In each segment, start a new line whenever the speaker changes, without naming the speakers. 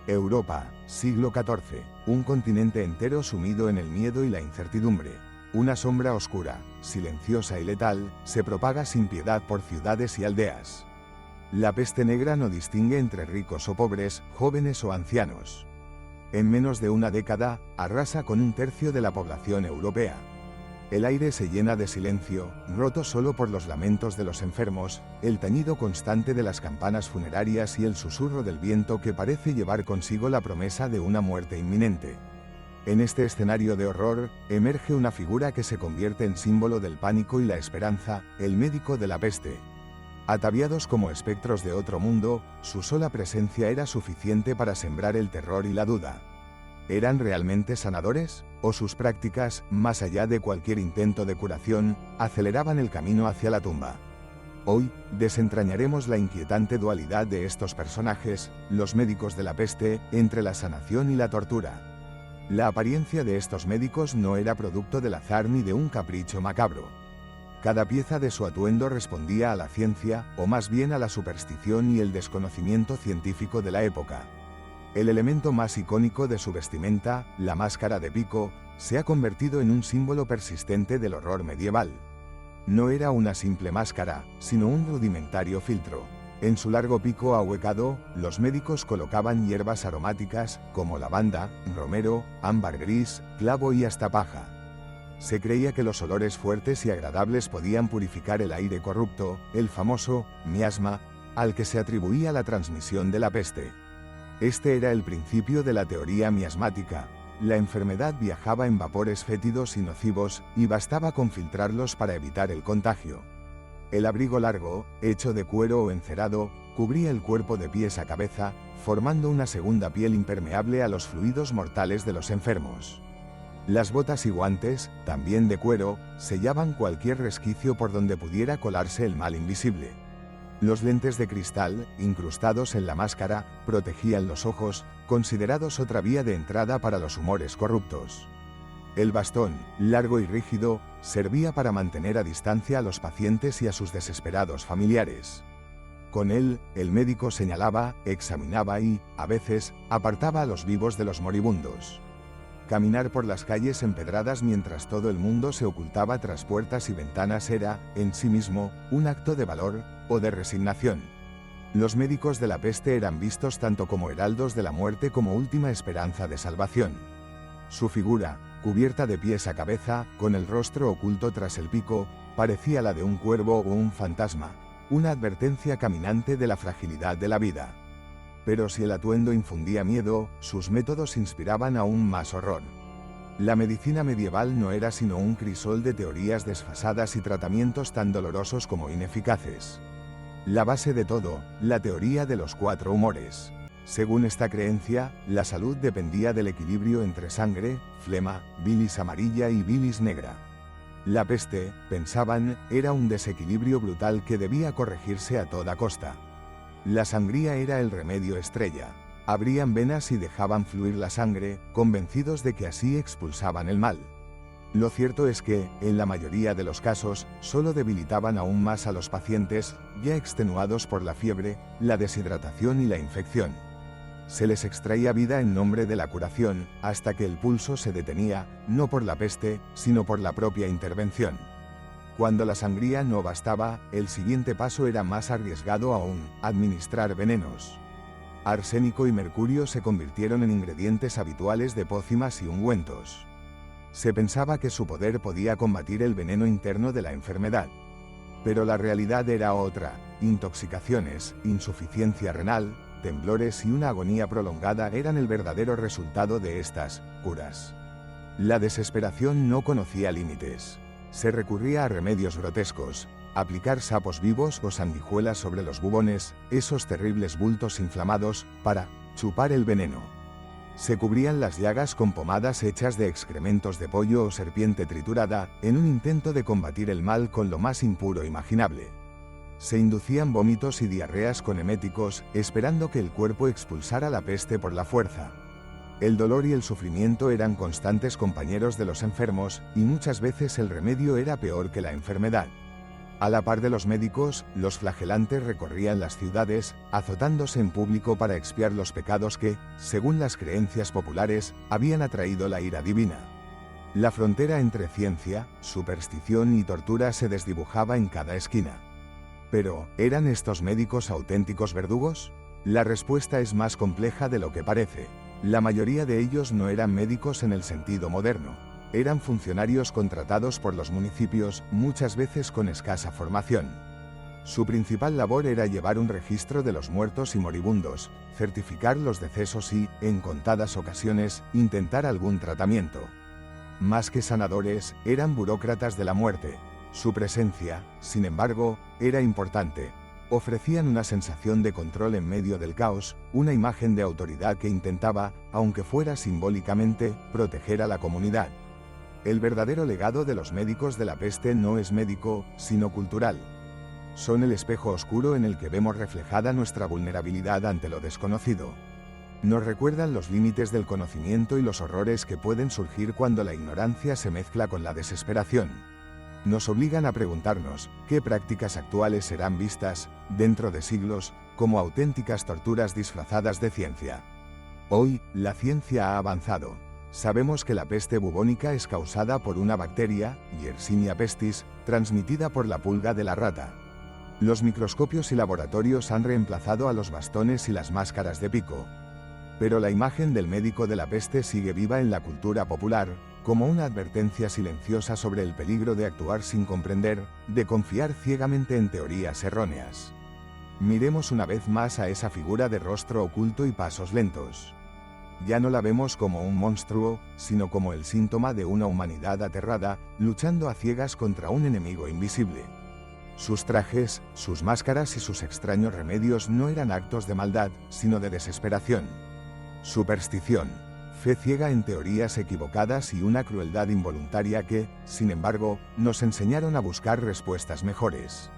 Europa, siglo XIV. Un continente entero sumido en el miedo y la incertidumbre. Una sombra oscura, silenciosa y letal, se propaga sin piedad por ciudades y aldeas. La peste negra no distingue entre ricos o pobres, jóvenes o ancianos. En menos de una década, arrasa con un tercio de la población europea. El aire se llena de silencio, roto solo por los lamentos de los enfermos, el tañido constante de las campanas funerarias y el susurro del viento que parece llevar consigo la promesa de una muerte inminente. En este escenario de horror, emerge una figura que se convierte en símbolo del pánico y la esperanza, el médico de la peste. Ataviados como espectros de otro mundo, su sola presencia era suficiente para sembrar el terror y la duda. ¿Eran realmente sanadores? ¿O sus prácticas, más allá de cualquier intento de curación, aceleraban el camino hacia la tumba? Hoy, desentrañaremos la inquietante dualidad de estos personajes, los médicos de la peste, entre la sanación y la tortura. La apariencia de estos médicos no era producto del azar ni de un capricho macabro. Cada pieza de su atuendo respondía a la ciencia, o más bien a la superstición y el desconocimiento científico de la época. El elemento más icónico de su vestimenta, la máscara de pico, se ha convertido en un símbolo persistente del horror medieval. No era una simple máscara, sino un rudimentario filtro. En su largo pico ahuecado, los médicos colocaban hierbas aromáticas, como lavanda, romero, ámbar gris, clavo y hasta paja. Se creía que los olores fuertes y agradables podían purificar el aire corrupto, el famoso miasma, al que se atribuía la transmisión de la peste. Este era el principio de la teoría miasmática. La enfermedad viajaba en vapores fétidos y nocivos, y bastaba con filtrarlos para evitar el contagio. El abrigo largo, hecho de cuero o encerado, cubría el cuerpo de pies a cabeza, formando una segunda piel impermeable a los fluidos mortales de los enfermos. Las botas y guantes, también de cuero, sellaban cualquier resquicio por donde pudiera colarse el mal invisible. Los lentes de cristal, incrustados en la máscara, protegían los ojos, considerados otra vía de entrada para los humores corruptos. El bastón, largo y rígido, servía para mantener a distancia a los pacientes y a sus desesperados familiares. Con él, el médico señalaba, examinaba y, a veces, apartaba a los vivos de los moribundos. Caminar por las calles empedradas mientras todo el mundo se ocultaba tras puertas y ventanas era, en sí mismo, un acto de valor o de resignación. Los médicos de la peste eran vistos tanto como heraldos de la muerte como última esperanza de salvación. Su figura, cubierta de pies a cabeza, con el rostro oculto tras el pico, parecía la de un cuervo o un fantasma, una advertencia caminante de la fragilidad de la vida. Pero si el atuendo infundía miedo, sus métodos inspiraban aún más horror. La medicina medieval no era sino un crisol de teorías desfasadas y tratamientos tan dolorosos como ineficaces. La base de todo, la teoría de los 4 humores. Según esta creencia, la salud dependía del equilibrio entre sangre, flema, bilis amarilla y bilis negra. La peste, pensaban, era un desequilibrio brutal que debía corregirse a toda costa. La sangría era el remedio estrella. Abrían venas y dejaban fluir la sangre, convencidos de que así expulsaban el mal. Lo cierto es que, en la mayoría de los casos, solo debilitaban aún más a los pacientes, ya extenuados por la fiebre, la deshidratación y la infección. Se les extraía vida en nombre de la curación, hasta que el pulso se detenía, no por la peste, sino por la propia intervención. Cuando la sangría no bastaba, el siguiente paso era más arriesgado aún: administrar venenos. Arsénico y mercurio se convirtieron en ingredientes habituales de pócimas y ungüentos. Se pensaba que su poder podía combatir el veneno interno de la enfermedad. Pero la realidad era otra: intoxicaciones, insuficiencia renal, temblores y una agonía prolongada eran el verdadero resultado de estas curas. La desesperación no conocía límites. Se recurría a remedios grotescos: aplicar sapos vivos o sanguijuelas sobre los bubones, esos terribles bultos inflamados, para chupar el veneno. Se cubrían las llagas con pomadas hechas de excrementos de pollo o serpiente triturada, en un intento de combatir el mal con lo más impuro imaginable. Se inducían vómitos y diarreas con eméticos, esperando que el cuerpo expulsara la peste por la fuerza. El dolor y el sufrimiento eran constantes compañeros de los enfermos, y muchas veces el remedio era peor que la enfermedad. A la par de los médicos, los flagelantes recorrían las ciudades, azotándose en público para expiar los pecados que, según las creencias populares, habían atraído la ira divina. La frontera entre ciencia, superstición y tortura se desdibujaba en cada esquina. Pero, ¿eran estos médicos auténticos verdugos? La respuesta es más compleja de lo que parece. La mayoría de ellos no eran médicos en el sentido moderno. Eran funcionarios contratados por los municipios, muchas veces con escasa formación. Su principal labor era llevar un registro de los muertos y moribundos, certificar los decesos y, en contadas ocasiones, intentar algún tratamiento. Más que sanadores, eran burócratas de la muerte. Su presencia, sin embargo, era importante. Ofrecían una sensación de control en medio del caos, una imagen de autoridad que intentaba, aunque fuera simbólicamente, proteger a la comunidad. El verdadero legado de los médicos de la peste no es médico, sino cultural. Son el espejo oscuro en el que vemos reflejada nuestra vulnerabilidad ante lo desconocido. Nos recuerdan los límites del conocimiento y los horrores que pueden surgir cuando la ignorancia se mezcla con la desesperación. Nos obligan a preguntarnos, ¿qué prácticas actuales serán vistas, dentro de siglos, como auténticas torturas disfrazadas de ciencia? Hoy, la ciencia ha avanzado. Sabemos que la peste bubónica es causada por una bacteria, Yersinia pestis, transmitida por la pulga de la rata. Los microscopios y laboratorios han reemplazado a los bastones y las máscaras de pico. Pero la imagen del médico de la peste sigue viva en la cultura popular, como una advertencia silenciosa sobre el peligro de actuar sin comprender, de confiar ciegamente en teorías erróneas. Miremos una vez más a esa figura de rostro oculto y pasos lentos. Ya no la vemos como un monstruo, sino como el síntoma de una humanidad aterrada, luchando a ciegas contra un enemigo invisible. Sus trajes, sus máscaras y sus extraños remedios no eran actos de maldad, sino de desesperación. Superstición, fe ciega en teorías equivocadas y una crueldad involuntaria que, sin embargo, nos enseñaron a buscar respuestas mejores.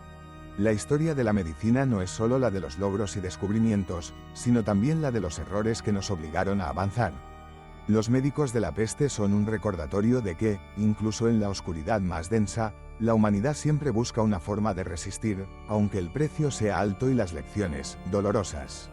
La historia de la medicina no es solo la de los logros y descubrimientos, sino también la de los errores que nos obligaron a avanzar. Los médicos de la peste son un recordatorio de que, incluso en la oscuridad más densa, la humanidad siempre busca una forma de resistir, aunque el precio sea alto y las lecciones, dolorosas.